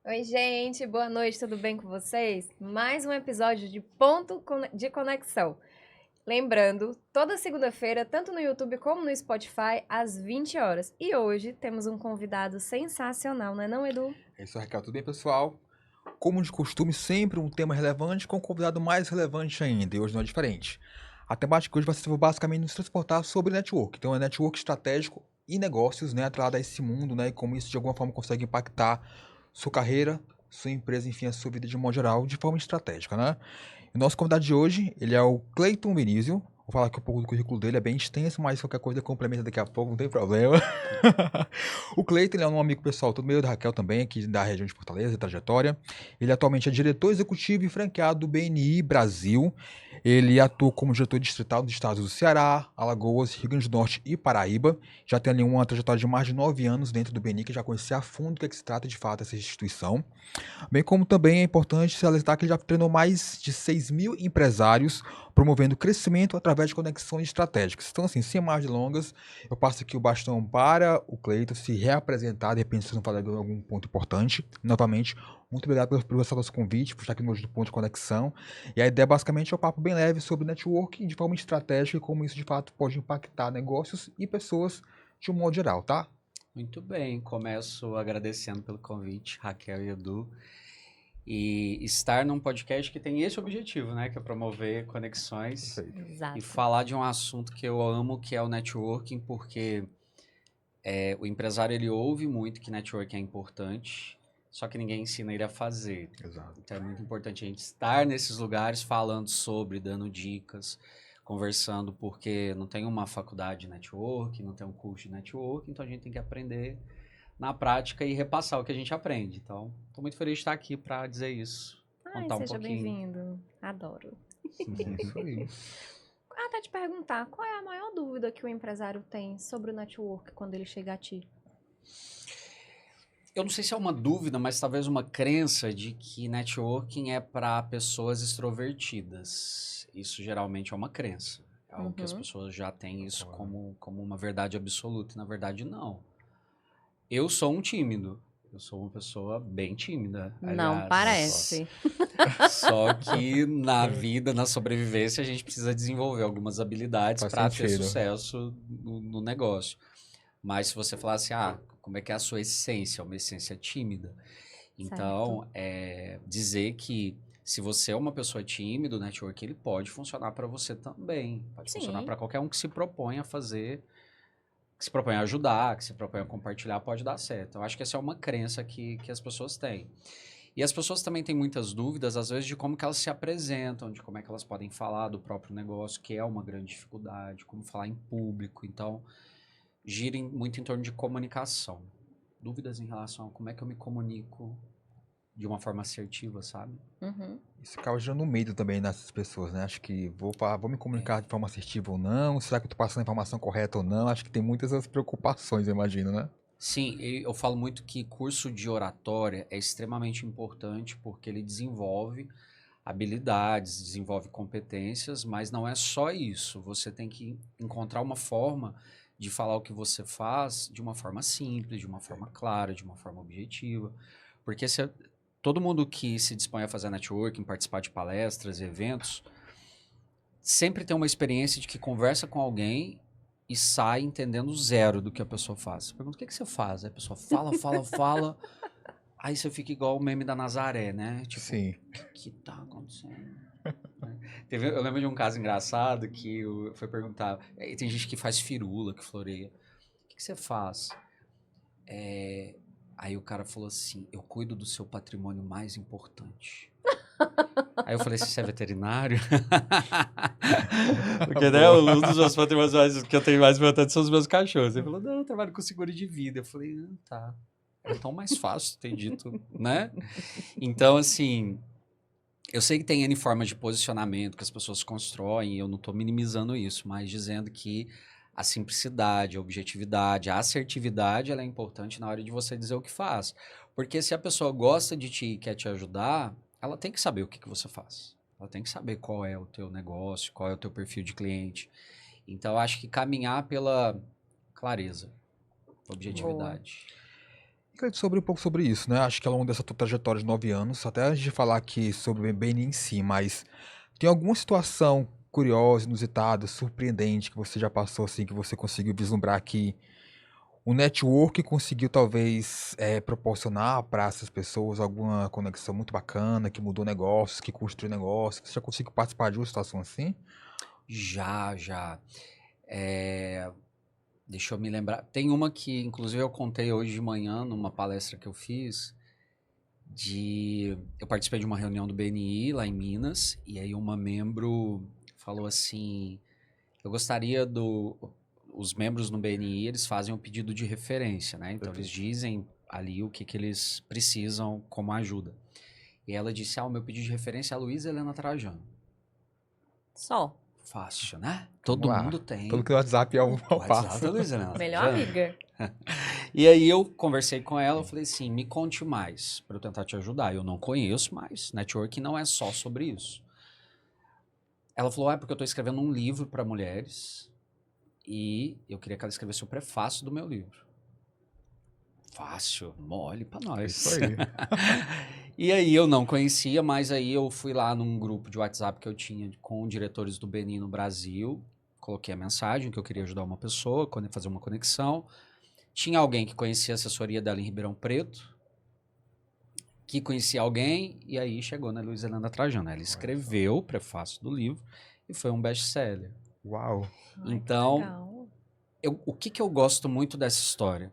Oi, gente, boa noite, tudo bem com vocês? Mais um episódio de Ponto de Conexão. Lembrando, toda segunda-feira, tanto no YouTube como no Spotify, às 20 horas. E hoje temos um convidado sensacional, não é não, Edu? É isso, Raquel. Tudo bem, pessoal? Como de costume, sempre um tema relevante com um convidado mais relevante ainda, e hoje não é diferente. A temática hoje vai ser basicamente nos transportar sobre network. Então, é network estratégico e negócios, né, atrelado a esse mundo, né, e como isso de alguma forma consegue impactar sua carreira, sua empresa, enfim, a sua vida de modo geral, de forma estratégica, né? O nosso convidado de hoje, ele é o Cleiton Benício. Vou falar aqui um pouco do currículo dele, é bem extenso, mas qualquer coisa complementa daqui a pouco, não tem problema. O Cleiton é um amigo pessoal todo meio da Raquel também, aqui da região de Fortaleza, trajetória. Ele atualmente é diretor executivo e franqueado do BNI Brasil. Ele atua como diretor distrital dos estados do Ceará, Alagoas, Rio Grande do Norte e Paraíba. Já tem ali uma trajetória de mais de 9 anos dentro do BNI, que já conhecia a fundo o que, é que se trata de fato essa instituição. Bem como também é importante salientar que ele já treinou mais de 6 mil empresários, promovendo crescimento através de conexões estratégicas. Então, assim, sem mais delongas, eu passo aqui o bastão para o Cleiton se reapresentar, de repente se não falar de algum ponto importante. Novamente, muito obrigado por esse nosso convite, por estar aqui no hoje do Ponto de Conexão. E a ideia basicamente é um papo bem leve sobre networking de forma estratégica e como isso de fato pode impactar negócios e pessoas de um modo geral, tá? Muito bem, começo agradecendo pelo convite, Raquel e Edu, e estar num podcast que tem esse objetivo, né, que é promover conexões Perfeito. e Exato. falar de um assunto que eu amo, que é o networking, porque o empresário ele ouve muito que networking é importante, só que ninguém ensina ele a fazer. Exato. Então é muito importante a gente estar nesses lugares falando sobre, dando dicas, conversando, porque não tem uma faculdade de networking, não tem um curso de networking, então a gente tem que aprender na prática e repassar o que a gente aprende. Então, estou muito feliz de estar aqui para dizer isso, Ai, contar um seja pouquinho. bem-vindo. Adoro. É isso aí. Até te perguntar, qual é a maior dúvida que o empresário tem sobre o network quando ele chega a ti? Eu não sei se é uma dúvida, mas talvez uma crença de que networking é para pessoas extrovertidas. Isso geralmente é uma crença. É algo que as Uhum. pessoas já têm isso Concordo. como uma verdade absoluta, e na verdade não. Eu sou um tímido. Eu sou uma pessoa bem tímida, Não Olha só. aliás. parece. Só que na vida, na sobrevivência, a gente precisa desenvolver algumas habilidades Faz para ter sentido. sucesso no negócio. Mas se você falar assim, como é que é a sua essência? Uma essência tímida. Certo. Então, dizer que se você é uma pessoa tímida, o network ele pode funcionar para você também. Pode funcionar Sim. para qualquer um que se propõe a fazer, que se propõe a ajudar, que se propõe a compartilhar, pode dar certo. Eu acho que essa é uma crença que as pessoas têm. E as pessoas também têm muitas dúvidas, às vezes, de como que elas se apresentam, de como é que elas podem falar do próprio negócio, que é uma grande dificuldade, como falar em público. Então, muito em torno de comunicação. Dúvidas em relação a como é que eu me comunico de uma forma assertiva, sabe? Uhum. Isso acaba gerando medo também nessas pessoas, né? Acho que vou me comunicar de forma assertiva ou não? Será que eu tô passando a informação correta ou não? Acho que tem muitas essas preocupações, eu imagino, né? Sim, eu falo muito que curso de oratória é extremamente importante porque ele desenvolve habilidades, desenvolve competências, mas não é só isso. Você tem que encontrar uma forma de falar o que você faz de uma forma simples, de uma forma clara, de uma forma objetiva. Porque todo mundo que se dispõe a fazer networking, participar de palestras e eventos, sempre tem uma experiência de que conversa com alguém e sai entendendo zero do que a pessoa faz. Você pergunta, o que que você faz? Aí a pessoa fala, fala, fala. Aí você fica igual o meme da Nazaré, né? Tipo, o Sim. que tá acontecendo? Né? Eu lembro de um caso engraçado que foi perguntar. Tem gente que faz firula, que floreia. O que que você faz? Aí o cara falou assim: eu cuido do seu patrimônio mais importante. Aí eu falei: você é veterinário? Porque, né, Boa. um dos meus patrimônios que eu tenho mais importante são os meus cachorros. Ele falou: não, eu trabalho com seguro de vida. Eu falei: tá. É tão mais fácil ter dito, né? Então, assim, eu sei que tem N formas de posicionamento que as pessoas constroem, e eu não estou minimizando isso, mas dizendo que a simplicidade, a objetividade, a assertividade, ela é importante na hora de você dizer o que faz. Porque se a pessoa gosta de ti e quer te ajudar, ela tem que saber o que você faz. Ela tem que saber qual é o teu negócio, qual é o teu perfil de cliente. Então, eu acho que caminhar pela clareza, Boa. objetividade. Sobre um pouco sobre isso, né? Acho que ao longo dessa tua trajetória de 9 anos, até antes de falar aqui sobre o BNI em si, mas tem alguma situação curiosa, inusitada, surpreendente que você já passou, assim, que você conseguiu vislumbrar que o network conseguiu talvez proporcionar para essas pessoas alguma conexão muito bacana, que mudou negócios, que construiu negócios? Você já conseguiu participar de uma situação assim? Já. É, deixa eu me lembrar. Tem uma que, inclusive, eu contei hoje de manhã numa palestra que eu fiz. Eu participei de uma reunião do BNI lá em Minas, e aí uma membro falou assim: eu gostaria os membros no BNI, eles fazem um pedido de referência, né? Então eles dizem ali o que eles precisam como ajuda. E ela disse: o meu pedido de referência é a Luísa Helena Trajano. Só. Fácil, né? Vamos Todo lá. mundo tem. Todo que o WhatsApp é um O WhatsApp passo. da Luísa Helena Melhor Trajano. amiga. E aí eu conversei com ela, eu falei assim, me conte mais para eu tentar te ajudar. Eu não conheço mais, networking não é só sobre isso. Ela falou, porque eu estou escrevendo um livro para mulheres e eu queria que ela escrevesse o prefácio do meu livro. Fácil, mole para nós. Isso aí. E aí eu não conhecia, mas aí eu fui lá num grupo de WhatsApp que eu tinha com diretores do BNI no Brasil, coloquei a mensagem que eu queria ajudar uma pessoa, fazer uma conexão. Tinha alguém que conhecia a assessoria dela em Ribeirão Preto, que conhecia alguém, e aí chegou na Luísa Helena Trajano. Ela escreveu o prefácio do livro e foi um best-seller. Uau. Então, o que eu gosto muito dessa história?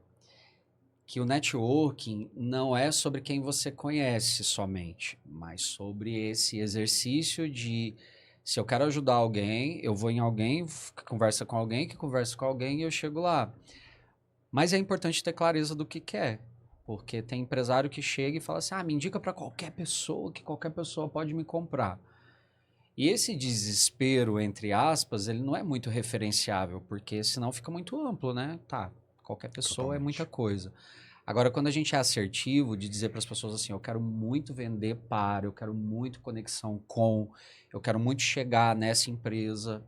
Que o networking não é sobre quem você conhece somente, mas sobre esse exercício de, se eu quero ajudar alguém, eu vou em alguém, que conversa com alguém, que conversa com alguém e eu chego lá. Mas é importante ter clareza do que quer, porque tem empresário que chega e fala assim, me indica para qualquer pessoa, que qualquer pessoa pode me comprar. E esse desespero, entre aspas, ele não é muito referenciável, porque senão fica muito amplo, né? Tá, qualquer pessoa é muita coisa. Agora, quando a gente é assertivo de dizer para as pessoas assim, eu quero muito vender para, eu quero muito conexão com, eu quero muito chegar nessa empresa,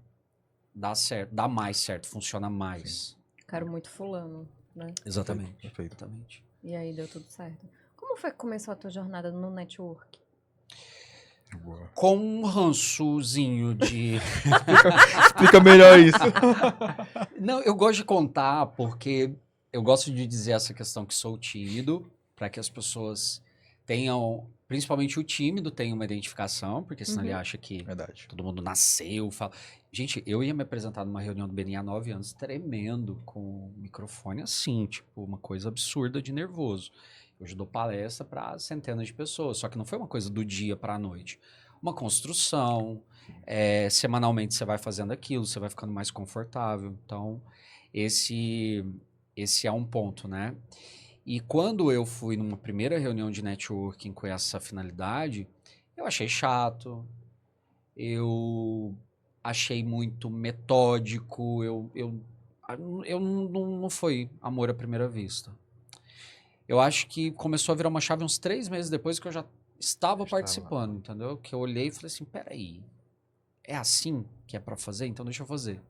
dá certo, dá mais certo, funciona mais. Quero muito fulano, né? Exatamente. Perfeito. Exatamente. E aí deu tudo certo. Como foi que começou a tua jornada no network? Boa. Com um rançozinho de... Explica melhor isso. Não, eu gosto de contar porque eu gosto de dizer essa questão que sou tímido, para que as pessoas tenham, principalmente o tímido, tenha uma identificação, porque senão ele acha que Verdade. todo mundo nasceu, fala... Gente, eu ia me apresentar numa reunião do BNI há 9 anos, tremendo, com o microfone assim, tipo, uma coisa absurda de nervoso. Hoje eu dou palestra para centenas de pessoas, só que não foi uma coisa do dia para a noite. Uma construção, semanalmente você vai fazendo aquilo, você vai ficando mais confortável. Então, esse é um ponto, né? E quando eu fui numa primeira reunião de networking com essa finalidade, eu achei chato, eu achei muito metódico, não foi amor à primeira vista. Eu acho que começou a virar uma chave uns 3 meses depois que eu já estava participando, entendeu? Que eu olhei e falei assim, peraí, é assim que é para fazer? Então deixa eu fazer.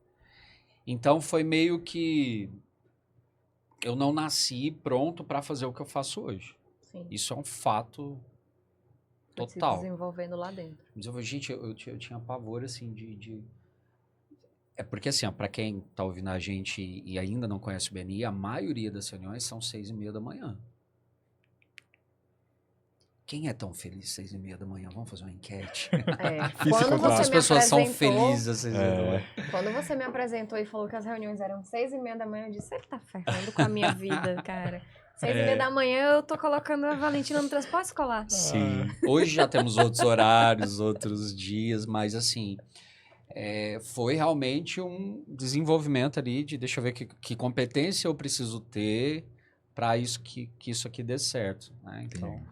Então foi meio que eu não nasci pronto para fazer o que eu faço hoje. Sim. Isso é um fato Foi se total. desenvolvendo lá dentro. Mas gente, eu tinha pavor, assim, É porque, assim, para quem tá ouvindo a gente e ainda não conhece o BNI, a maioria das reuniões são 6h30 da manhã. Quem é tão feliz 6h30 da manhã? Vamos fazer uma enquete. Quando Quantas você me pessoas são apresentou, felizes às 6h30 da manhã? quando você me apresentou e falou que as reuniões eram 6h30 da manhã, eu disse, você tá ferrando com a minha vida, cara. 6h30 da manhã eu tô colocando a Valentina no transporte escolar. Sim. Hoje já temos outros horários, outros dias, mas assim, foi realmente um desenvolvimento ali de deixa eu ver que competência eu preciso ter para isso que isso aqui dê certo, né? Então,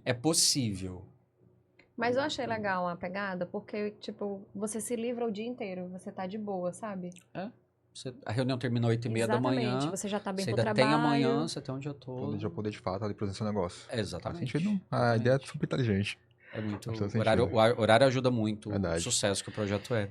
é possível. Mas eu achei legal a pegada, porque, tipo, você se livra o dia inteiro, você tá de boa, sabe? A reunião terminou 8h30 da manhã. Exatamente, você já tá bem você pro ainda trabalho. tem amanhã, você tem um dia todo. Todo dia poder de fato ali produzir seu negócio. Exatamente. Faz sentido, não? A ideia é super inteligente. É muito. Faz todo O horário, sentido. o horário ajuda muito Verdade. o sucesso que o projeto é.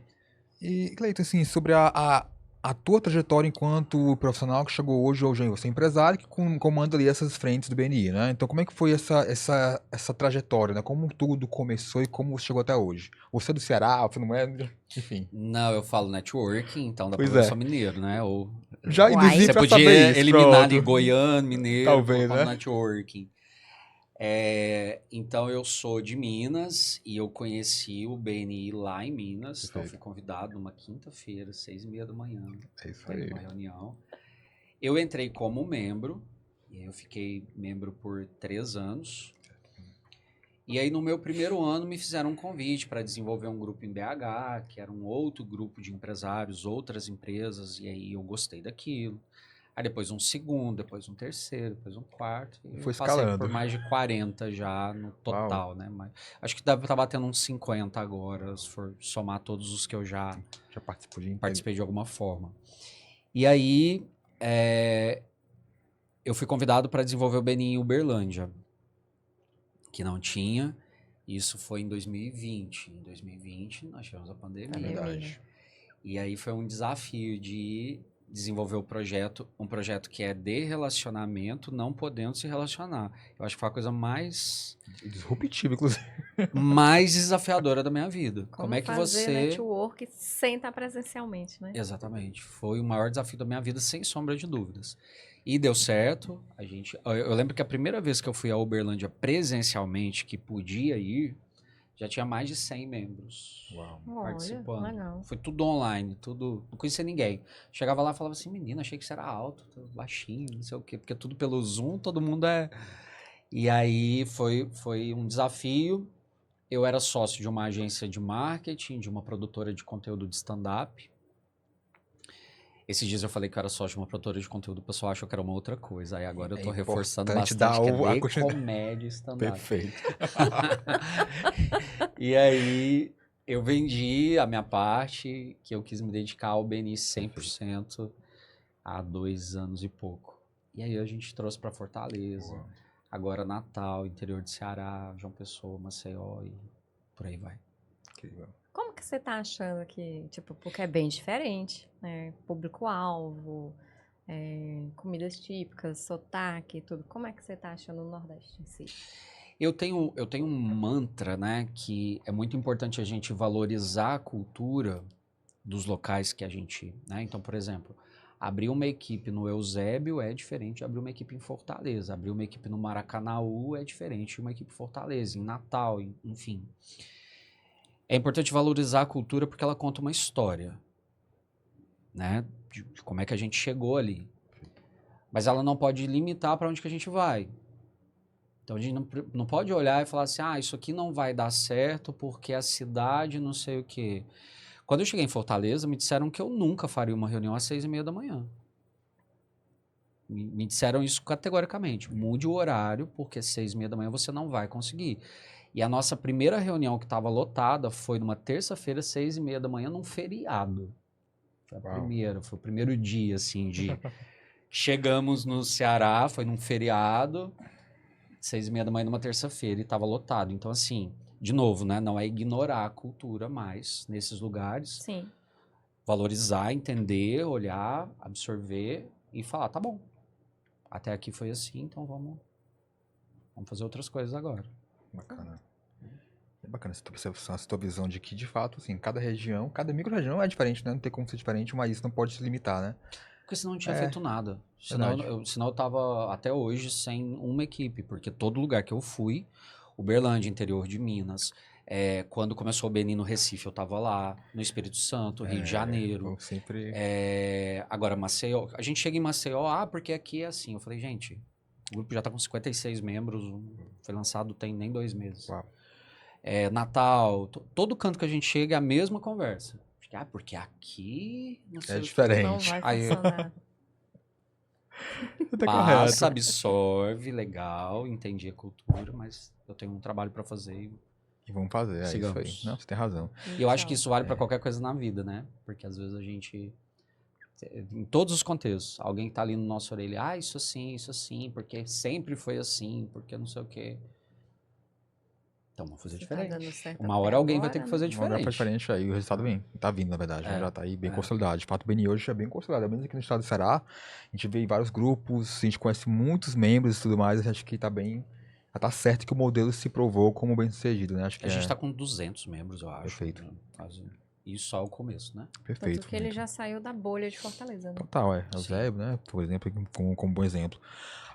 E, Cleiton, assim, sobre a a tua trajetória enquanto profissional que chegou hoje você é empresário que comanda ali essas frentes do BNI, né? Então, como é que foi essa trajetória, né? Como tudo começou e como você chegou até hoje? Você é do Ceará, você não é? Enfim. Não, eu falo networking, então dá pra Pois ver que eu é. sou mineiro, né? Ou Já Uai. induzi você pra saber podia isso, eliminar ali pronto. goiano, mineiro, Talvez, colocar um né? networking. Então eu sou de Minas e eu conheci o BNI lá em Minas. Então eu fui Perfeito. convidado numa quinta-feira, 6h30 da manhã, É isso para ir aí. para uma reunião. Eu entrei como membro e aí eu fiquei membro por 3 anos. E aí no meu primeiro ano me fizeram um convite para desenvolver um grupo em BH, que era um outro grupo de empresários, outras empresas, e aí eu gostei daquilo. Aí depois um segundo, depois um terceiro, depois um quarto. E eu Foi passei escalando. por mais de 40 já no Uau. total, né? Mas acho que deve estar batendo uns 50 agora, se for somar todos os que eu já Já participou de participei de alguma forma. E aí eu fui convidado para desenvolver o BNI em Uberlândia, que não tinha. Isso foi em 2020. Em 2020 nós tivemos a É pandemia. verdade. E aí foi um desafio de desenvolver um projeto que é de relacionamento, não podendo se relacionar. Eu acho que foi a coisa mais Disruptivo, inclusive. desafiadora da minha vida. Como é que fazer você... network sem estar presencialmente, né? Exatamente. Foi o maior desafio da minha vida, sem sombra de dúvidas. E deu certo. Eu lembro que a primeira vez que eu fui a Uberlândia presencialmente, que podia ir, já tinha mais de 100 membros Uau. participando. Olha, legal. Foi tudo online, tudo. Não conhecia ninguém. Chegava lá e falava assim, menina, achei que você era alto, baixinho, não sei o quê, porque tudo pelo Zoom, todo mundo é. E aí foi um desafio. Eu era sócio de uma agência de marketing, de uma produtora de conteúdo de stand-up. Esses dias eu falei que eu era sócio de uma produtora de conteúdo, o pessoal achou que era uma outra coisa. Aí agora eu tô reforçando importante bastante que é dar a de continuidade. comédia e stand-up. Perfeito. E aí eu vendi a minha parte, que eu quis me dedicar ao BNI 100% há 2 anos e pouco. E aí a gente trouxe para Fortaleza, Uau. agora Natal, interior de Ceará, João Pessoa, Maceió e por aí vai. Incrível. Como que você tá achando que, tipo, porque é bem diferente, né? Público-alvo, comidas típicas, sotaque e tudo. Como é que você tá achando o Nordeste em si? Eu tenho um mantra, né, que é muito importante a gente valorizar a cultura dos locais que a gente, né? Então, por exemplo, abrir uma equipe no Eusébio é diferente de abrir uma equipe em Fortaleza. Abrir uma equipe no Maracanaú é diferente de uma equipe em Fortaleza, em Natal, enfim. É importante valorizar a cultura porque ela conta uma história, né? De como é que a gente chegou ali. Mas ela não pode limitar para onde que a gente vai. Então a gente não pode olhar e falar assim, isso aqui não vai dar certo porque a cidade não sei o quê. Quando eu cheguei em Fortaleza, me disseram que eu nunca faria uma reunião às 6h30 da manhã. Me disseram isso categoricamente. Mude o horário, porque às 6h30 da manhã você não vai conseguir. E a nossa primeira reunião que estava lotada foi numa terça-feira, 6h30 da manhã, num feriado. Foi foi o primeiro dia, assim, de... Chegamos no Ceará, foi num feriado, 6h30 da manhã numa terça-feira e estava lotado. Então, assim, de novo, né? Não é ignorar a cultura mais nesses lugares. Sim. Valorizar, entender, olhar, absorver e falar, tá bom. Até aqui foi assim, então vamos fazer outras coisas agora. Bacana. É bacana essa tua visão de que, de fato, assim, cada região, cada micro-região é diferente, né? Não tem como ser diferente, mas isso não pode se limitar, né? Porque senão não tinha feito nada. Verdade. Senão eu tava até hoje sem uma equipe, porque todo lugar que eu fui, Uberlândia, interior de Minas, quando começou o BNI no Recife, eu tava lá, no Espírito Santo, Rio de Janeiro. Eu sempre... Agora Maceió. A gente chega em Maceió, porque aqui é assim. Eu falei, gente, o grupo já tá com 56 membros, foi lançado tem nem 2 meses. Uau. Natal, todo canto que a gente chega é a mesma conversa. Porque aqui não sei É o quê. diferente. Não vai Aí funcionar. Você tá passa, correto. absorve, legal, entendi a cultura, mas eu tenho um trabalho para fazer e E vamos fazer, é isso aí. sigamos. Não, você tem razão. E eu acho que isso vale para qualquer coisa na vida, né? Porque às vezes a gente, em todos os contextos, alguém tá ali no nosso orelha, isso assim, porque sempre foi assim, porque não sei o quê. Então vamos fazer Se tá diferente. dando certo Uma até hora alguém vai agora, ter que né? fazer Uma hora faz diferente. diferente aí, o resultado vem. Tá vindo, na verdade, né? É, Já tá aí bem é. consolidado. De fato, o BNI hoje é bem consolidado. Mesmo aqui no estado do Ceará, a gente vê em vários grupos, a gente conhece muitos membros e tudo mais. Acho que tá bem. Já tá certo que o modelo se provou como bem sucedido, né? Acho que A gente é tá com 200 membros, eu acho. perfeito. Né? Quase. Isso só é o começo, né? Tanto Perfeito. que ele Muito. já saiu da bolha de Fortaleza, né? Total, é. O Sim. Zé, né? Por exemplo, como bom exemplo.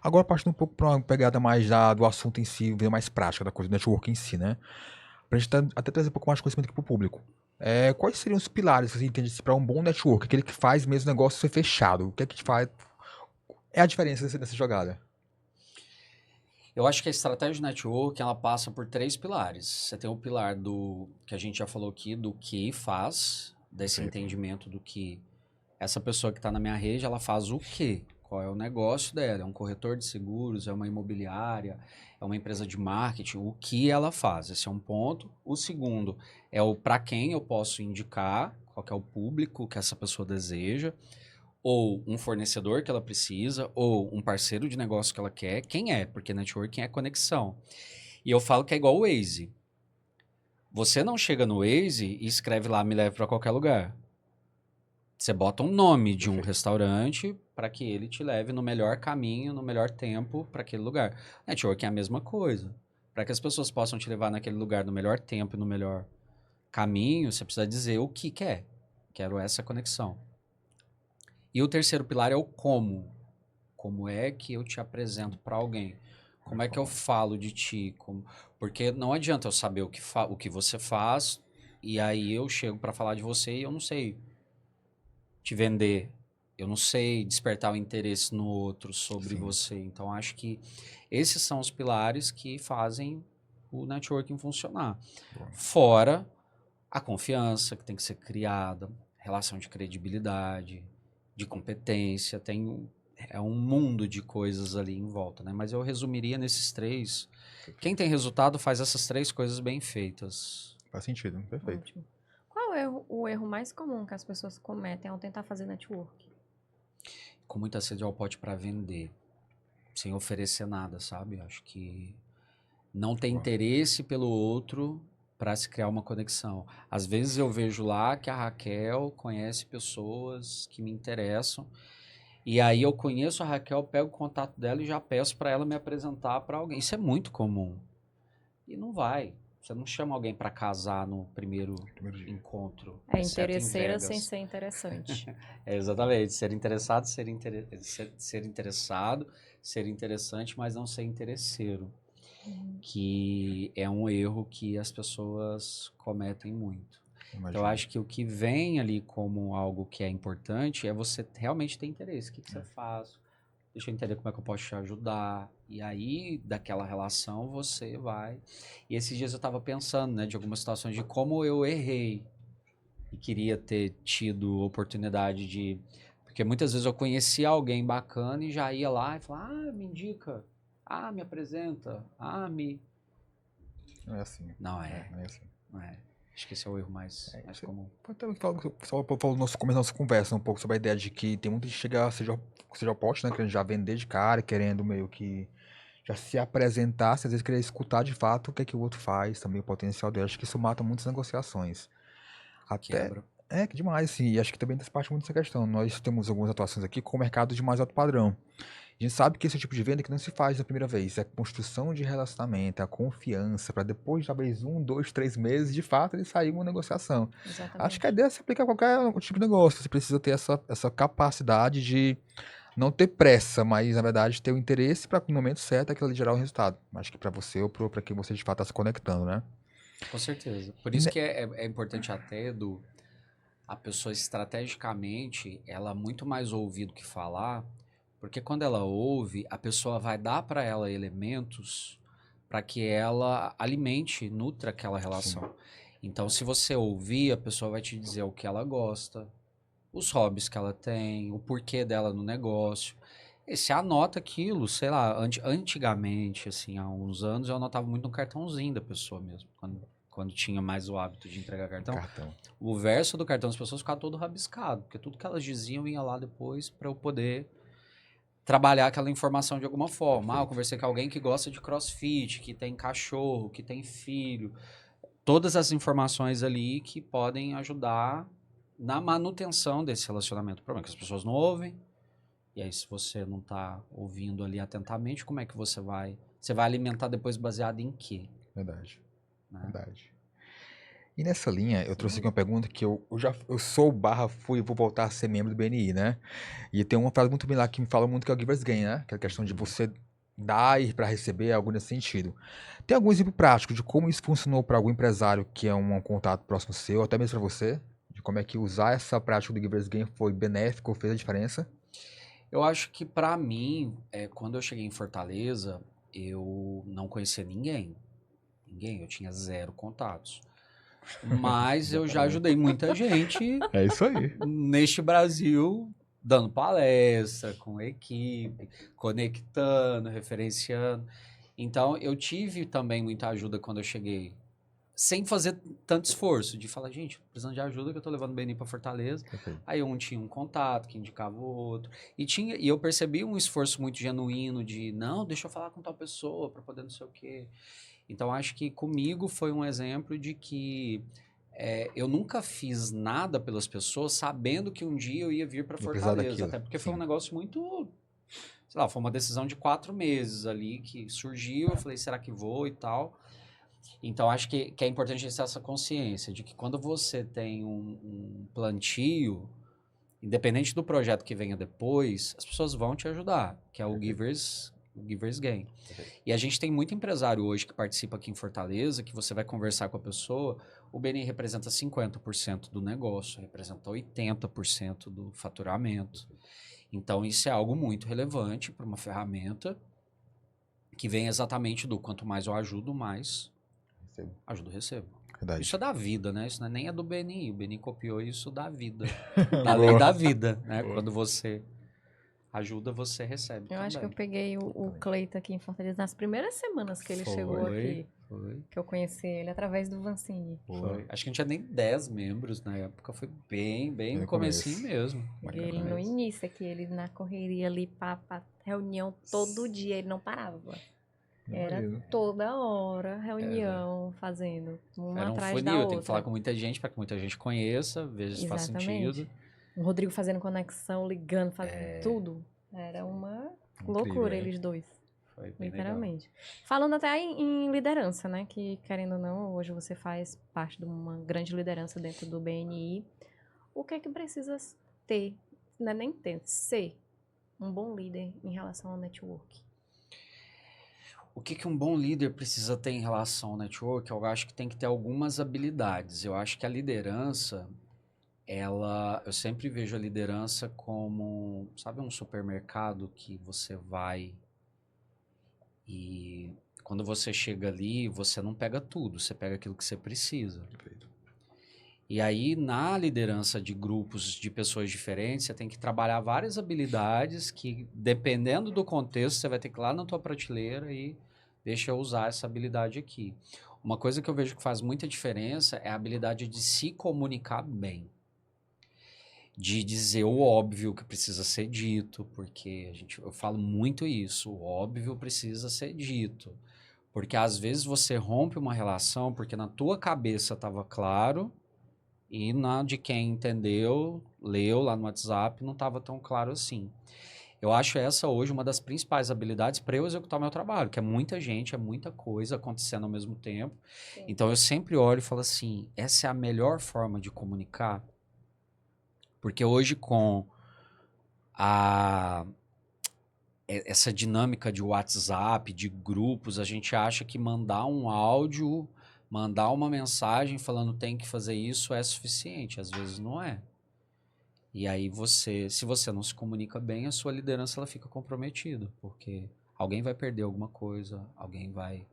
Agora, partindo um pouco para uma pegada mais do assunto em si, ver mais prática da coisa do network em si, né? Pra gente até trazer um pouco mais de conhecimento aqui pro público. Quais seriam os pilares que você entende para um bom network? Aquele que faz mesmo o negócio ser fechado? O que é que faz? É a diferença dessa jogada. Eu acho que a estratégia de network, ela passa por 3 pilares. Você tem o pilar do, que a gente já falou aqui, do que faz, desse Perfeito. entendimento do que essa pessoa que está na minha rede, ela faz o quê? Qual é o negócio dela? É um corretor de seguros? É uma imobiliária? É uma empresa de marketing? O que ela faz? Esse é um ponto. O segundo é o para quem eu posso indicar, qual que é o público que essa pessoa deseja, ou um fornecedor que ela precisa, ou um parceiro de negócio que ela quer. Quem é? Porque networking é conexão. E eu falo que é igual o Waze. Você não chega no Waze e escreve lá, me leve para qualquer lugar. Você bota um nome de um Perfeito. restaurante para que ele te leve no melhor caminho, no melhor tempo para aquele lugar. Network é a mesma coisa. Para que as pessoas possam te levar naquele lugar no melhor tempo e no melhor caminho, você precisa dizer o que quer. Quero essa conexão. E o terceiro pilar é o como. Como é que eu te apresento para alguém? Como é que eu falo de ti? Porque não adianta eu saber o que você faz e aí eu chego para falar de você e eu não sei te vender. Eu não sei despertar o interesse no outro sobre Sim. você. Então, acho que esses são os pilares que fazem o networking funcionar. Bom. Fora a confiança que tem que ser criada, relação de credibilidade, de competência, é um mundo de coisas ali em volta, né? Mas eu resumiria nesses 3. Quem tem resultado faz essas 3 coisas bem feitas. Faz sentido. Perfeito. Ótimo. Qual é o erro mais comum que as pessoas cometem ao tentar fazer network? Com muita sede ao pote para vender, sem oferecer nada, sabe? Acho que não tem Bom. interesse pelo outro para se criar uma conexão. Às vezes eu vejo lá que a Raquel conhece pessoas que me interessam, e aí eu conheço a Raquel, pego o contato dela e já peço para ela me apresentar para alguém. Isso é muito comum. E não vai. Você não chama alguém para casar no primeiro Primeiro dia. encontro, É exceto em interesseira Vegas. sem ser interessante. Exatamente. Ser interessado, ser interessado, ser interessante, mas não ser interesseiro. Que é um erro que as pessoas cometem muito. Então, eu acho que o que vem ali como algo que é importante é você realmente ter interesse. O que você faz? Deixa eu entender como é que eu posso te ajudar. E aí, daquela relação, você vai. E esses dias eu estava pensando, né, de algumas situações de como eu errei e queria ter tido oportunidade de. Porque muitas vezes eu conhecia alguém bacana e já ia lá e falava, me indica, me apresenta, me. Não é assim. Não é, Não é assim. não é. Acho que esse é o erro mais comum. Então, só falou no começo da nossa conversa um pouco sobre a ideia de que tem muita gente que chega, seja o pote, né? Querendo já vender de cara, querendo meio que já se apresentar, às vezes querer escutar de fato o que é que o outro faz, também o potencial dele. Acho que isso mata muitas negociações. Até. Quebra. Que demais, sim. E acho que também faz parte muito dessa questão. Nós temos algumas atuações aqui com o mercado de mais alto padrão. A gente sabe que esse tipo de venda que não se faz na primeira vez. É a construção de relacionamento, é a confiança, para depois, talvez, 1, 2, 3 meses, de fato, ele sair uma negociação. Exatamente. Acho que a ideia se aplica a qualquer tipo de negócio. Você precisa ter essa capacidade de não ter pressa, mas, na verdade, ter o interesse para, no momento certo, aquilo ali gerar o resultado. Acho que para você ou para quem você, de fato, está se conectando, né? Com certeza. Por E, isso né, que é importante até, a pessoa estrategicamente, ela muito mais ouvir do que falar, porque quando ela ouve, a pessoa vai dar para ela elementos para que ela alimente, nutra aquela relação. Então, se você ouvir, a pessoa vai te dizer o que ela gosta, os hobbies que ela tem, o porquê dela no negócio. E você anota aquilo, sei lá, antigamente, assim, há uns anos, eu anotava muito no cartãozinho da pessoa mesmo, quando tinha mais o hábito de entregar cartão. O verso do cartão das pessoas ficava todo rabiscado, porque tudo que elas diziam ia lá depois para eu poder trabalhar aquela informação de alguma forma. Eu Perfeito. conversei com alguém que gosta de CrossFit, que tem cachorro, que tem filho. Todas as informações ali que podem ajudar na manutenção desse relacionamento. O problema é que as pessoas não ouvem. E aí, se você não está ouvindo ali atentamente, como é que você vai... Você vai alimentar depois baseado em quê? Verdade. Né? Verdade. E nessa linha, eu trouxe aqui uma pergunta que eu sou fui e vou voltar a ser membro do BNI, né? E tem uma frase muito bem lá que me fala muito que é o Givers Gain, né? Que é a questão de você dar e para receber, algo nesse sentido. Tem algum exemplo prático de como isso funcionou para algum empresário que é um contato próximo seu, até mesmo para você? De como é que usar essa prática do Givers Gain foi benéfico, fez a diferença? Eu acho que para mim, quando eu cheguei em Fortaleza, eu não conhecia ninguém. Ninguém, eu tinha 0 contatos. Mas eu já ajudei muita gente É isso aí. neste Brasil, dando palestra, com equipe, conectando, referenciando. Então, eu tive também muita ajuda quando eu cheguei, sem fazer tanto esforço, de falar, gente, precisando de ajuda que eu tô levando o Beni para Fortaleza. Perfeito. Aí um tinha um contato que indicava o outro. E eu percebi um esforço muito genuíno de, não, deixa eu falar com tal pessoa para poder não sei o quê. Então, acho que comigo foi um exemplo de que eu nunca fiz nada pelas pessoas sabendo que um dia eu ia vir para Ia precisar Fortaleza. daquilo. Até porque foi um Sim. negócio muito... Sei lá, foi uma decisão de 4 meses ali que surgiu. Eu falei, será que vou e tal? Então, acho que é importante ter essa consciência de que quando você tem um plantio, independente do projeto que venha depois, as pessoas vão te ajudar, que é o Givers Gain. E a gente tem muito empresário hoje que participa aqui em Fortaleza, que você vai conversar com a pessoa, o BNI representa 50% do negócio, representa 80% do faturamento. Então, isso é algo muito relevante para uma ferramenta que vem exatamente do quanto mais eu ajudo, mais ajudo recebo. Verdade. Isso é da vida, né? Isso não é nem é do BNI. O BNI copiou isso da vida. Da lei da vida, né? Boa. Quando você ajuda, você recebe Eu também. acho que eu peguei o Cleito aqui em Fortaleza nas primeiras semanas que ele chegou aqui. Foi. Que eu conheci ele através do Vancini. Foi. Acho que não tinha nem 10 membros na época. Foi bem Bem no no comecinho começo. mesmo. Peguei Bem ele no começo. início aqui, ele na correria ali, pra reunião todo dia, ele não parava. Era Imagino. toda hora reunião, fazendo uma Era um atrás da funil, outra. tem que falar com muita gente para que muita gente conheça, veja se faz Exatamente. sentido. O Rodrigo fazendo conexão, ligando, fazendo tudo. Era uma loucura, hein? eles dois. Foi bem Literalmente. Falando até em liderança, né? Que, querendo ou não, hoje você faz parte de uma grande liderança dentro do BNI. O que é que precisa ter, não é nem ter, ser um bom líder em relação ao network? O que um bom líder precisa ter em relação ao network? Eu acho que tem que ter algumas habilidades. Eu acho que a liderança, eu sempre vejo a liderança como, sabe, um supermercado que você vai e quando você chega ali, você não pega tudo, você pega aquilo que você precisa. Perfeito. E aí, na liderança de grupos de pessoas diferentes, você tem que trabalhar várias habilidades que, dependendo do contexto, você vai ter que ir lá na tua prateleira e deixa eu usar essa habilidade aqui. Uma coisa que eu vejo que faz muita diferença é a habilidade de se comunicar bem. De dizer o óbvio que precisa ser dito, porque eu falo muito isso, o óbvio precisa ser dito. Porque às vezes você rompe uma relação porque na tua cabeça estava claro e na de quem entendeu, leu lá no WhatsApp, não estava tão claro assim. Eu acho essa hoje uma das principais habilidades para eu executar o meu trabalho, que é muita gente, é muita coisa acontecendo ao mesmo tempo. Sim. Então eu sempre olho e falo assim, essa é a melhor forma de comunicar? Porque hoje com essa dinâmica de WhatsApp, de grupos, a gente acha que mandar um áudio, mandar uma mensagem falando tem que fazer isso é suficiente. Às vezes não é. E aí se você não se comunica bem, a sua liderança ela fica comprometida, porque alguém vai perder alguma coisa, alguém vai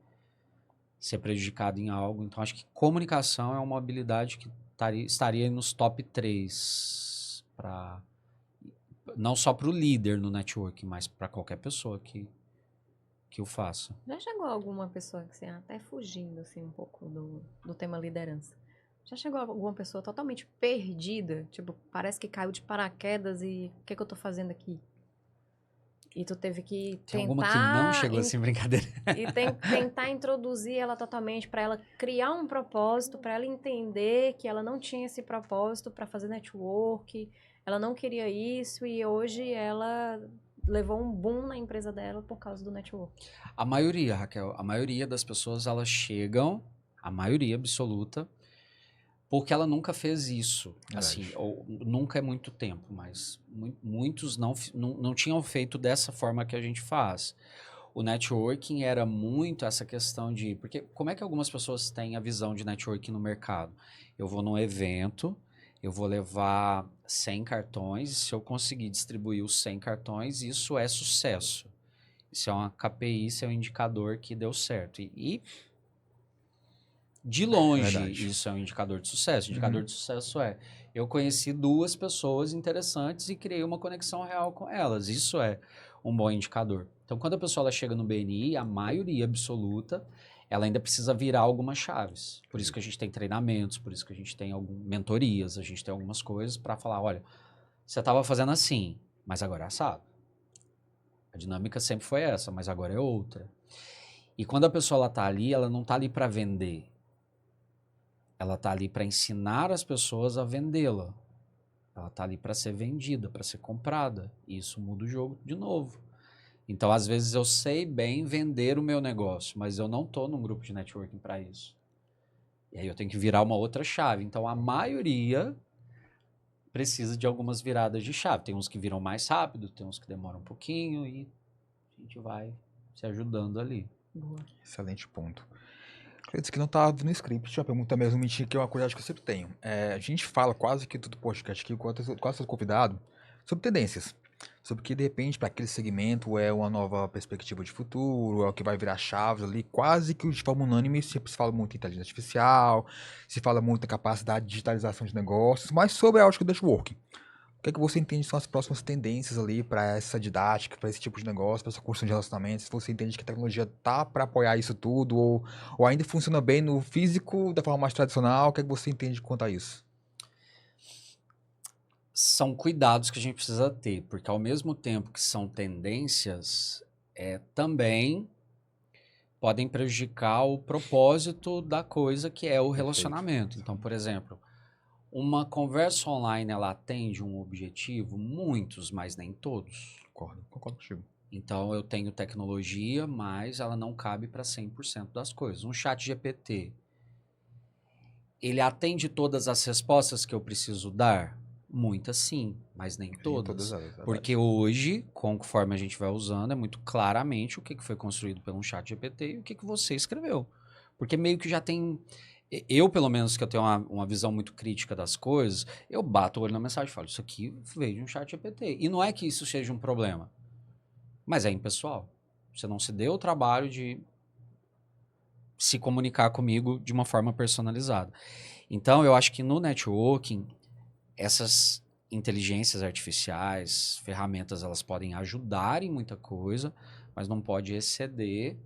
ser prejudicado em algo. Então acho que comunicação é uma habilidade que estaria nos top 3 para não só para o líder no network, mas para qualquer pessoa que o faça. Já chegou alguma pessoa que assim, até fugindo assim, um pouco do tema liderança? Já chegou alguma pessoa totalmente perdida? Tipo, parece que caiu de paraquedas e o que é que eu tô fazendo aqui? E tu teve que Tem alguma que não chegou in- assim, brincadeira. e tentar introduzir ela totalmente para ela criar um propósito, para ela entender que ela não tinha esse propósito para fazer network, ela não queria isso e hoje ela levou um boom na empresa dela por causa do network. A maioria, Raquel, a maioria das pessoas, elas chegam, a maioria absoluta, porque ela nunca fez isso. Assim, Verdade. ou nunca é muito tempo, mas muitos não tinham feito dessa forma que a gente faz. O networking era muito essa questão de... Porque como é que algumas pessoas têm a visão de networking no mercado? Eu vou num evento, eu vou levar 100 cartões, e se eu conseguir distribuir os 100 cartões, isso é sucesso. Isso é uma KPI, isso é um indicador que deu certo. E de longe, Verdade. isso é um indicador de sucesso. O indicador de sucesso é: eu conheci duas pessoas interessantes e criei uma conexão real com elas. Isso é um bom indicador. Então, quando a pessoa ela chega no BNI, a maioria absoluta, ela ainda precisa virar algumas chaves. Por isso que a gente tem treinamentos, por isso que a gente tem mentorias, a gente tem algumas coisas para falar: olha, você estava fazendo assim, mas agora é assado. A dinâmica sempre foi essa, mas agora é outra. E quando a pessoa ela tá ali, ela não tá ali para vender. Ela tá ali para ensinar as pessoas a vendê-la. Ela tá ali para ser vendida, para ser comprada. E isso muda o jogo de novo. Então, às vezes eu sei bem vender o meu negócio, mas eu não tô num grupo de networking para isso. E aí eu tenho que virar uma outra chave. Então, a maioria precisa de algumas viradas de chave. Tem uns que viram mais rápido, tem uns que demoram um pouquinho e a gente vai se ajudando ali. Boa. Excelente ponto. Isso que não tá no script, uma pergunta mesmo, mentira, que é uma curiosidade que eu sempre tenho. A gente fala quase que todo podcast aqui, quase todo convidado, sobre tendências. Sobre que, de repente, para aquele segmento é uma nova perspectiva de futuro, é o que vai virar chaves ali. Quase que de forma unânime sempre se fala muito em inteligência artificial, se fala muito em capacidade de digitalização de negócios, mas sobre a ótica do networking. O que é que você entende que são as próximas tendências ali para essa didática, para esse tipo de negócio, para essa construção de relacionamentos? Se você entende que a tecnologia tá para apoiar isso tudo ou ainda funciona bem no físico da forma mais tradicional, o que é que você entende quanto a isso? São cuidados que a gente precisa ter, porque ao mesmo tempo que são tendências, também podem prejudicar o propósito da coisa que é o relacionamento. Então, por exemplo, uma conversa online ela atende um objetivo? Muitos, mas nem todos. Concordo contigo. Então, eu tenho tecnologia, mas ela não cabe para 100% das coisas. Um chat GPT, ele atende todas as respostas que eu preciso dar? Muitas sim, mas nem Sim, todas. elas, verdade. Porque hoje, conforme a gente vai usando, é muito claramente o que foi construído pelo chat GPT e o que você escreveu. Porque meio que já tem... Eu, pelo menos, que eu tenho uma visão muito crítica das coisas, eu bato o olho na mensagem e falo, isso aqui veio de um chat GPT. E não é que isso seja um problema, mas é impessoal. Você não se deu o trabalho de se comunicar comigo de uma forma personalizada. Então, eu acho que no networking, essas inteligências artificiais, ferramentas, elas podem ajudar em muita coisa, mas não pode exceder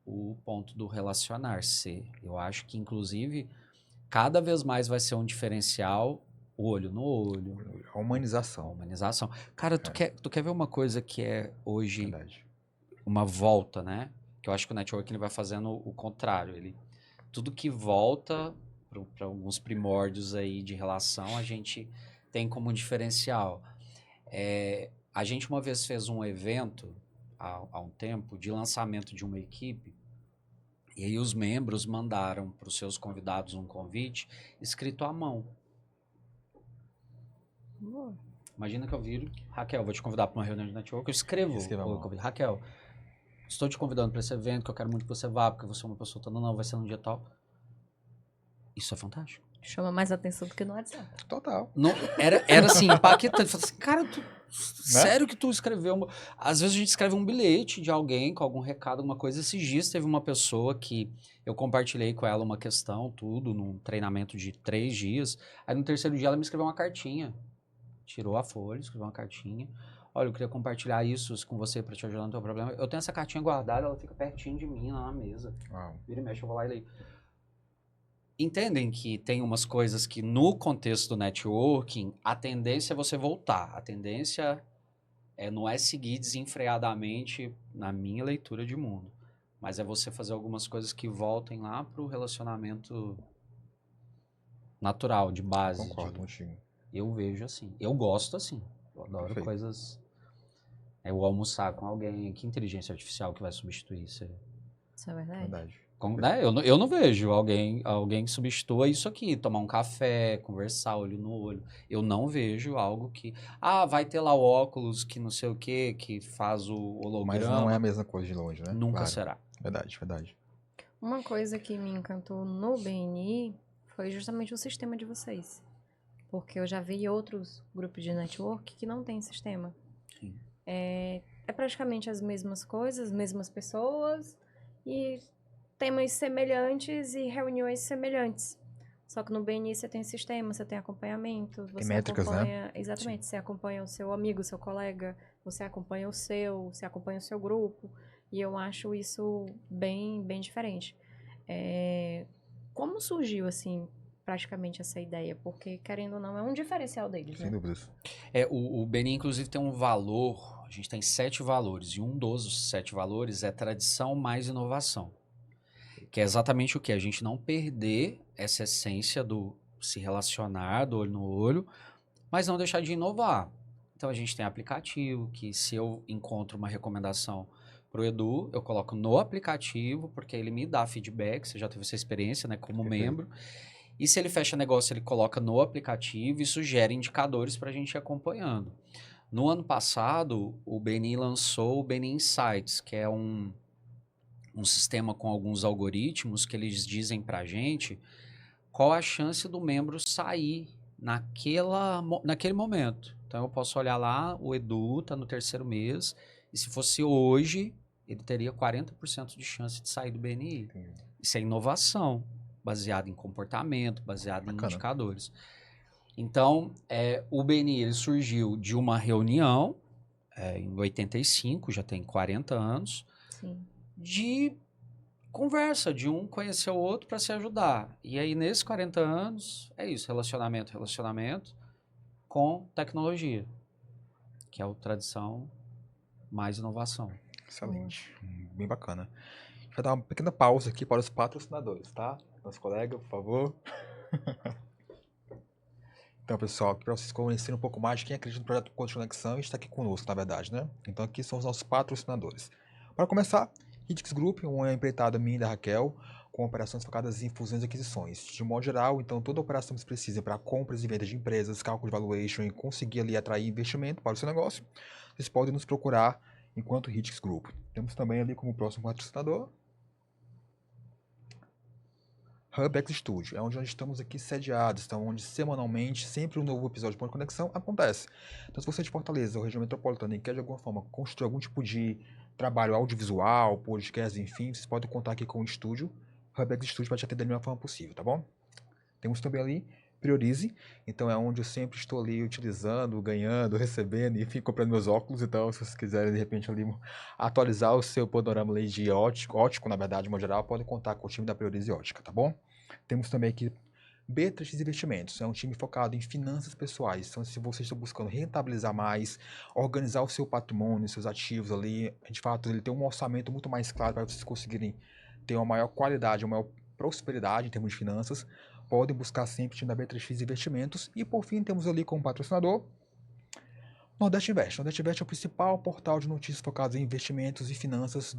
o ponto do relacionar-se. Eu acho que, inclusive, cada vez mais vai ser um diferencial olho no olho. A humanização. A humanização. Cara, tu quer ver uma coisa que é hoje Verdade. uma volta, né? Que eu acho que o networking ele vai fazendo o contrário. Tudo que volta para alguns primórdios aí de relação, a gente tem como diferencial. A gente uma vez fez um evento, há um tempo, de lançamento de uma equipe, e aí os membros mandaram para os seus convidados um convite escrito à mão. Imagina que eu viro, Raquel, vou te convidar para uma reunião de network, eu escrevo o convite. Raquel, estou te convidando para esse evento, que eu quero muito que você vá, porque você é uma pessoa toda, não, vai ser num dia tal. Isso é fantástico. Chama mais atenção do que no WhatsApp. Total. Não, era assim, impactante. Falei assim, cara, sério que tu escreveu? Às vezes a gente escreve um bilhete de alguém com algum recado, alguma coisa. Esses dias teve uma pessoa que eu compartilhei com ela uma questão, tudo, num treinamento de 3 dias. Aí no terceiro dia ela me escreveu uma cartinha. Tirou a folha, escreveu uma cartinha. Olha, eu queria compartilhar isso com você para te ajudar no teu problema. Eu tenho essa cartinha guardada, ela fica pertinho de mim, lá na mesa. Uau. Vira e mexe, eu vou lá e leio. Entendem que tem umas coisas que no contexto do networking, a tendência é você voltar. A tendência não é seguir desenfreadamente na minha leitura de mundo, mas é você fazer algumas coisas que voltem lá pro relacionamento natural, de base. Concordo contigo. Eu vejo assim. Eu gosto assim. Eu adoro Perfeito. coisas... Eu almoçar com alguém. Que inteligência artificial que vai substituir isso? Isso é verdade. Verdade. Né? Eu não vejo alguém que substitua isso aqui. Tomar um café, conversar olho no olho. Eu não vejo algo que... Ah, vai ter lá o óculos que não sei o quê, que faz o holograma. Mas não é a mesma coisa de longe, né? Nunca Claro. será. Verdade, verdade. Uma coisa que me encantou no BNI foi justamente o sistema de vocês. Porque eu já vi outros grupos de network que não têm sistema. Sim. É praticamente as mesmas coisas, mesmas pessoas e temas semelhantes e reuniões semelhantes. Só que no BNI você tem sistema, você tem acompanhamento, você métricas, né? acompanha, exatamente, você acompanha o seu amigo, o seu colega, você acompanha o seu grupo, e eu acho isso bem, bem diferente. Como surgiu, assim, praticamente essa ideia? Porque, querendo ou não, é um diferencial deles, Sem né? dúvidas. O BNI, inclusive, tem um valor. A gente tem 7 valores. E um dos 7 valores é tradição mais inovação. Que é exatamente o que? A gente não perder essa essência do se relacionar, do olho no olho, mas não deixar de inovar. Então, a gente tem aplicativo, que se eu encontro uma recomendação pro Edu, eu coloco no aplicativo, porque ele me dá feedback, você já teve essa experiência, né, como Perfeito. membro. E se ele fecha negócio, ele coloca no aplicativo e sugere indicadores para a gente ir acompanhando. No ano passado, o BNI lançou o BNI Insights, que é um sistema com alguns algoritmos que eles dizem para a gente qual a chance do membro sair naquele momento. Então, eu posso olhar lá, o Edu está no 3º mês, e se fosse hoje, ele teria 40% de chance de sair do BNI. Entendi. Isso é inovação, baseado em comportamento, baseado em Bacana. indicadores. Então, o BNI ele surgiu de uma reunião em 85, já tem 40 anos, Sim. de conversa, de um conhecer o outro para se ajudar. E aí, nesses 40 anos, é isso, relacionamento com tecnologia, que é a tradição mais inovação. Excelente. Bem bacana. A gente vai dar uma pequena pausa aqui para os patrocinadores, tá? Nosso colega, por favor. Então, pessoal, aqui para vocês conhecerem um pouco mais de quem acredita no projeto Ponto de Conexão, está aqui conosco, na verdade, né? Então, aqui são os nossos patrocinadores. Para começar, Hitix Group, uma empreitada minha e da Raquel, com operações focadas em fusões e aquisições. De modo geral, então, toda operação que você precisa para compras e vendas de empresas, cálculo de valuation e conseguir ali atrair investimento para o seu negócio, vocês podem nos procurar enquanto Hitix Group. Temos também ali como próximo patrocinador Hubex Studio, é onde nós estamos aqui sediados, então onde semanalmente, sempre um novo episódio de Ponto de Conexão acontece. Então, se você é de Fortaleza ou região metropolitana e quer de alguma forma construir algum tipo de trabalho audiovisual, podcast, enfim, vocês podem contar aqui com o estúdio, Hubex Studio, para te atender da melhor forma possível, tá bom? Temos também ali Priorize, então é onde eu sempre estou ali utilizando, ganhando, recebendo, enfim, comprando meus óculos. Então, se vocês quiserem de repente ali atualizar o seu panorama ali de ótico, na verdade, de modo geral, podem contar com o time da Priorize Ótica, tá bom? Temos também aqui B3X Investimentos, é um time focado em finanças pessoais. Então, se você está buscando rentabilizar mais, organizar o seu patrimônio, seus ativos ali, de fato, ele tem um orçamento muito mais claro para vocês conseguirem ter uma maior qualidade, uma maior prosperidade em termos de finanças, podem buscar sempre o time da B3X Investimentos. E por fim, temos ali como patrocinador Nordeste Invest. Nordeste Invest é o principal portal de notícias focadas em investimentos e finanças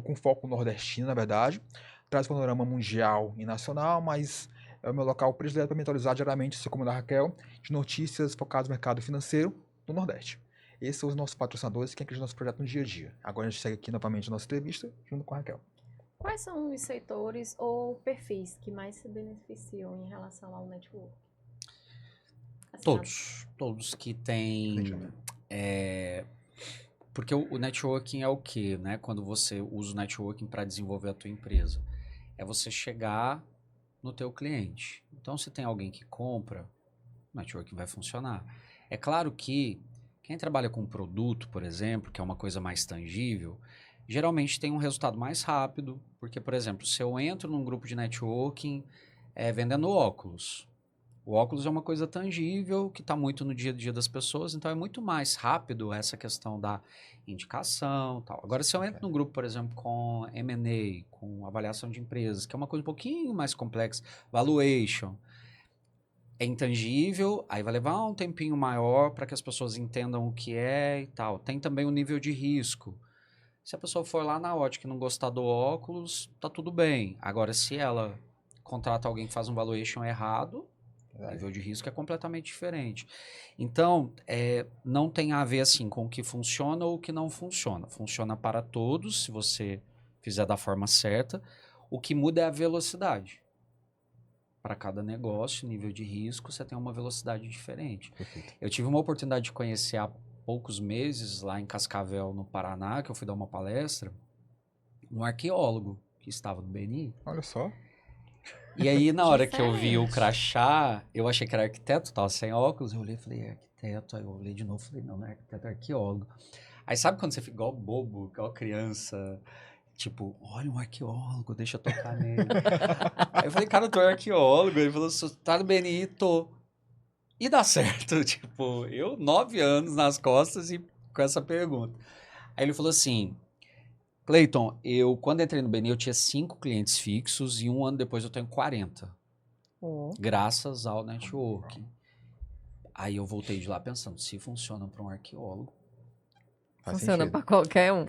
com foco nordestino, na verdade. Traz panorama mundial e nacional, mas é o meu local predileto para me atualizar diariamente, assim como o da Raquel, de notícias focadas no mercado financeiro do Nordeste. Esses são os nossos patrocinadores que acreditam no nosso projeto no dia a dia. Agora a gente segue aqui novamente a nossa entrevista, junto com a Raquel. Quais são os setores ou perfis que mais se beneficiam em relação ao network? Assim, Todos que têm... Porque o networking é o quê, né? Quando você usa o networking para desenvolver a tua empresa. É você chegar no teu cliente. Então, se tem alguém que compra, o networking vai funcionar. É claro que quem trabalha com produto, por exemplo, que é uma coisa mais tangível, geralmente tem um resultado mais rápido, porque, por exemplo, se eu entro num grupo de networking vendendo óculos, O óculos é uma coisa tangível que está muito no dia a dia das pessoas, então é muito mais rápido essa questão da indicação e tal. Agora, se eu entro num grupo, por exemplo, com M&A, com avaliação de empresas, que é uma coisa um pouquinho mais complexa, valuation, é intangível, aí vai levar um tempinho maior para que as pessoas entendam o que é e tal. Tem também o nível de risco. Se a pessoa for lá na ótica e não gostar do óculos, tá tudo bem. Agora, se ela contrata alguém que faz um valuation errado, o nível de risco é completamente diferente. Então, não tem a ver assim com o que funciona ou o que não funciona. Funciona para todos, se você fizer da forma certa. O que muda é a velocidade. Para cada negócio, nível de risco, você tem uma velocidade diferente. Perfeito. Eu tive uma oportunidade de conhecer há poucos meses, lá em Cascavel, no Paraná, que eu fui dar uma palestra, um arqueólogo que estava no BNI. Olha só. E aí, na hora que eu vi o Diferente. crachá, eu achei que era arquiteto, tava sem óculos, eu olhei e falei, é arquiteto. Aí eu olhei de novo e falei, não é arquiteto, é arqueólogo. Aí sabe quando você fica igual bobo, igual criança, tipo, olha um arqueólogo, deixa eu tocar nele. Aí eu falei, cara, eu tô arqueólogo. Ele falou, você tá no BNI? Tô. E dá certo, tipo, eu 9 anos nas costas e com essa pergunta. Aí ele falou assim, Cleiton, quando entrei no BNI eu tinha 5 clientes fixos e um ano depois eu tenho 40. Oh. Graças ao networking. Aí eu voltei de lá pensando, se funciona para um arqueólogo, Faz Funciona sentido. pra qualquer um.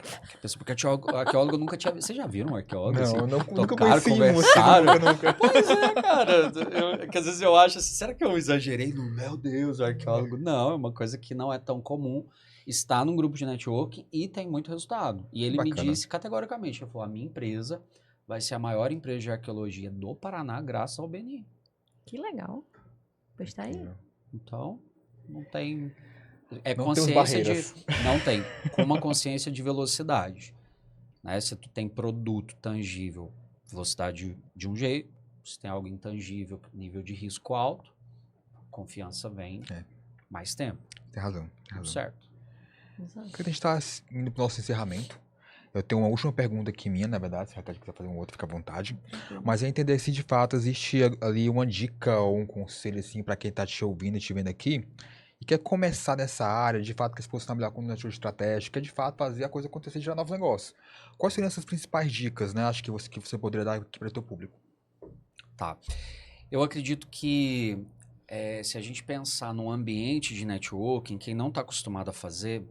porque arqueólogo eu nunca tinha visto. Vocês já viram um arqueólogo assim? Não, nunca Tocaram, conheci um, conversaram? nunca. Pois é, cara. Que às vezes eu acho assim, será que eu exagerei no, meu Deus, o arqueólogo? Não, é uma coisa que não é tão comum. Está num grupo de networking e tem muito resultado. E ele me Bacana. disse categoricamente, ele falou, a minha empresa vai ser a maior empresa de arqueologia do Paraná graças ao BNI. Que legal. Pois tá aí. Então, não tem... É Não temos consciência barreiras. Não tem. Com uma consciência de velocidade. Né? Se tu tem produto tangível, velocidade de um jeito. Se tem algo intangível, nível de risco alto, confiança vem mais tempo. Tem razão. Tudo certo. Exato. Porque a gente está indo para o nosso encerramento. Eu tenho uma última pergunta aqui minha, na verdade. Se a Tati quiser fazer um outro, fica à vontade. Mas é entender se de fato existe ali uma dica ou um conselho assim para quem está te ouvindo e te vendo aqui e quer começar nessa área, de fato, quer se posicionar melhor como network estratégico, quer de fato fazer a coisa acontecer e gerar novos negócios. Quais seriam essas principais dicas, né? Acho que você poderia dar aqui para o teu público. Tá. Eu acredito que se a gente pensar num ambiente de networking, quem não está acostumado a fazer,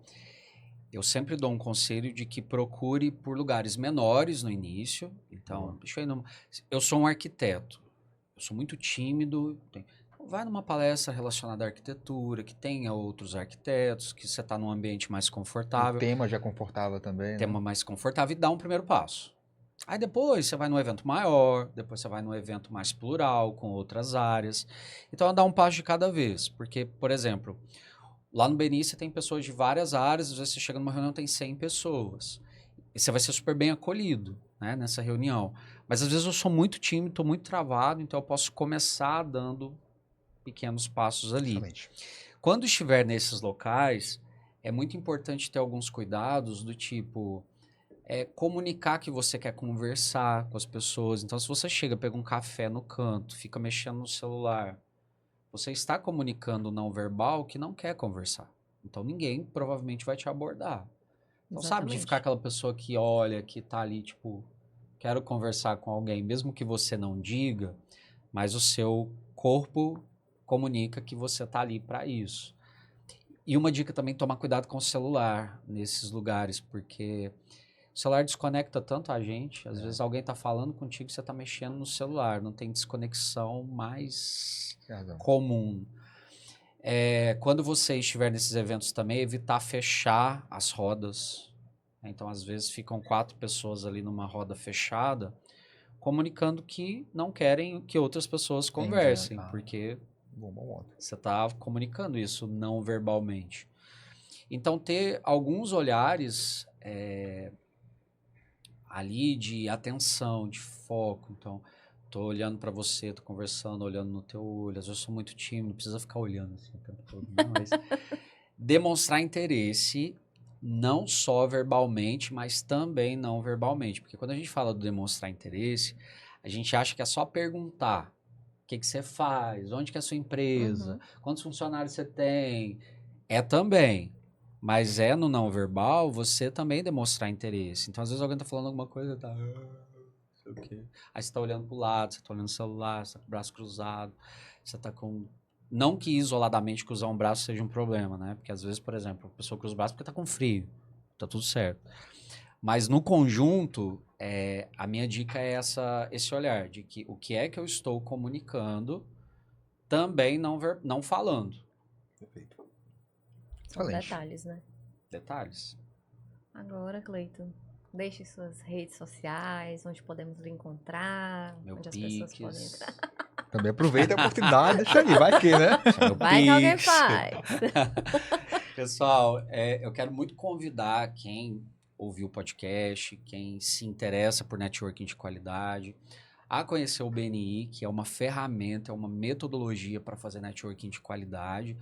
eu sempre dou um conselho de que procure por lugares menores no início. Então, deixa eu ir eu sou um arquiteto, eu sou muito tímido. Vai numa palestra relacionada à arquitetura, que tenha outros arquitetos, que você está num ambiente mais confortável. O tema já é confortável também, Tema né? mais confortável e dá um primeiro passo. Aí depois você vai num evento maior, depois você vai num evento mais plural, com outras áreas. Então, dá um passo de cada vez. Porque, por exemplo, lá no BNI você tem pessoas de várias áreas, às vezes você chega numa reunião tem 100 pessoas. E você vai ser super bem acolhido, né, nessa reunião. Mas às vezes eu sou muito tímido, estou muito travado, então eu posso começar dando pequenos passos ali. Excelente. Quando estiver nesses locais, é muito importante ter alguns cuidados do tipo... comunicar que você quer conversar com as pessoas. Então, se você chega, pega um café no canto, fica mexendo no celular, você está comunicando não verbal que não quer conversar. Então, ninguém provavelmente vai te abordar. Então, sabe, de ficar aquela pessoa que olha, que tá ali, tipo, quero conversar com alguém, mesmo que você não diga, mas o seu corpo comunica que você tá ali para isso. E uma dica também, tomar cuidado com o celular nesses lugares, porque o celular desconecta tanto a gente. Às vezes alguém tá falando contigo e você tá mexendo no celular. Não tem desconexão mais comum. Quando você estiver nesses eventos também, evitar fechar as rodas. Então, às vezes, ficam 4 pessoas ali numa roda fechada, comunicando que não querem que outras pessoas conversem, porque você tá comunicando isso não verbalmente. Então, ter alguns olhares... ali de atenção, de foco. Então, tô olhando para você, tô conversando, olhando no teu olho. Às vezes eu sou muito tímido, não precisa ficar olhando assim o tempo todo. Não, mas demonstrar interesse, não só verbalmente, mas também não verbalmente. Porque quando a gente fala do demonstrar interesse, a gente acha que é só perguntar. que você faz, onde que é a sua empresa, Uhum. quantos funcionários você tem. É também. Mas é no não verbal você também demonstrar interesse. Então, às vezes alguém tá falando alguma coisa, tá... Não sei o quê. Aí você tá olhando pro lado, você tá olhando o celular, você tá com o braço cruzado, você tá com... Não que isoladamente cruzar um braço seja um problema, né? Porque às vezes, por exemplo, a pessoa cruza o braço porque tá com frio. Tá tudo certo. Mas no conjunto, a minha dica é esse olhar, de que o que é que eu estou comunicando, também não falando. Perfeito. São Excelente. detalhes, né? Detalhes. Agora, Cleiton, deixe suas redes sociais, onde podemos lhe encontrar, Meu onde as pessoas podem Pix. entrar. Também aproveita a oportunidade, deixa aí, vai que, né? Meu Vai que alguém Pix. faz. Pessoal, eu quero muito convidar quem ouviu o podcast, quem se interessa por networking de qualidade, a conhecer o BNI, que é uma ferramenta, é uma metodologia para fazer networking de qualidade.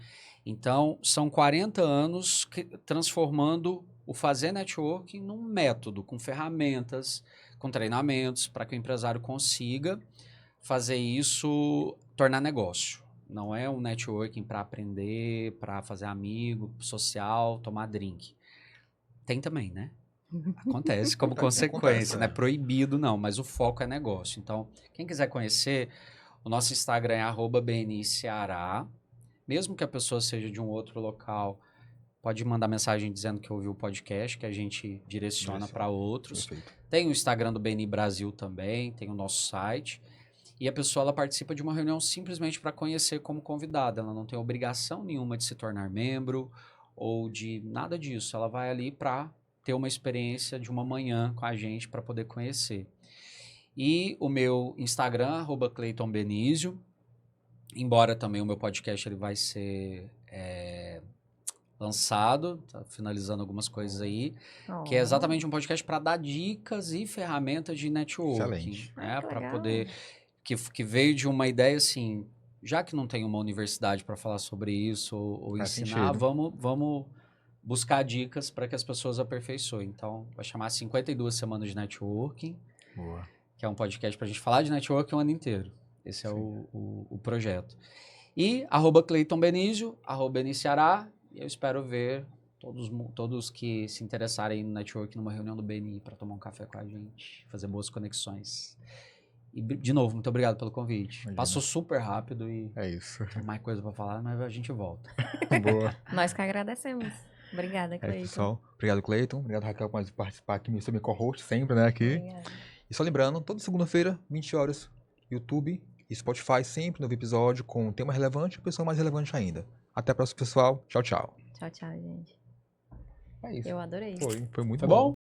Então, são 40 anos transformando o fazer networking num método, com ferramentas, com treinamentos, para que o empresário consiga fazer isso, tornar negócio. Não é um networking para aprender, para fazer amigo, social, tomar drink. Tem também, né? Acontece como consequência, não é proibido não, mas o foco é negócio. Então, quem quiser conhecer, o nosso Instagram é @bniceará. Mesmo que a pessoa seja de um outro local, pode mandar mensagem dizendo que ouviu o podcast, que a gente direciona para outros. Perfeito. Tem o Instagram do BNI Brasil também, tem o nosso site. E a pessoa ela participa de uma reunião simplesmente para conhecer como convidada. Ela não tem obrigação nenhuma de se tornar membro ou de nada disso. Ela vai ali para ter uma experiência de uma manhã com a gente para poder conhecer. E o meu Instagram, @CleitonBenizio. Embora também o meu podcast ele vai ser lançado, tá finalizando algumas coisas aí, que é exatamente um podcast para dar dicas e ferramentas de networking, Excelente. né? Que Para legal. poder que veio de uma ideia assim, já que não tem uma universidade para falar sobre isso ou Faz ensinar, sentido. vamos buscar dicas para que as pessoas aperfeiçoem. Então, vai chamar 52 Semanas de Networking, Boa. que é um podcast para a gente falar de networking o ano inteiro. Esse é Sim. o projeto. E @CleitonBenizio, @BNIceará, e eu espero ver todos que se interessarem no networking numa reunião do BNI para tomar um café com a gente, fazer boas conexões. E, de novo, muito obrigado pelo convite. Imagina. Passou super rápido e É isso. tem mais coisa para falar, mas a gente volta. Boa. Nós que agradecemos. Obrigada, É isso, Cleiton. pessoal. Obrigado, Cleiton. Obrigado, Raquel, por mais participar aqui, me ser co-host sempre, né, aqui. Obrigada. E só lembrando, toda segunda-feira, 20 horas, YouTube e Spotify, sempre novo episódio com um tema relevante e pessoa mais relevante ainda. Até a próxima, pessoal. Tchau, tchau. Tchau, tchau, gente. É isso. Eu adorei. Foi muito Foi bom. bom?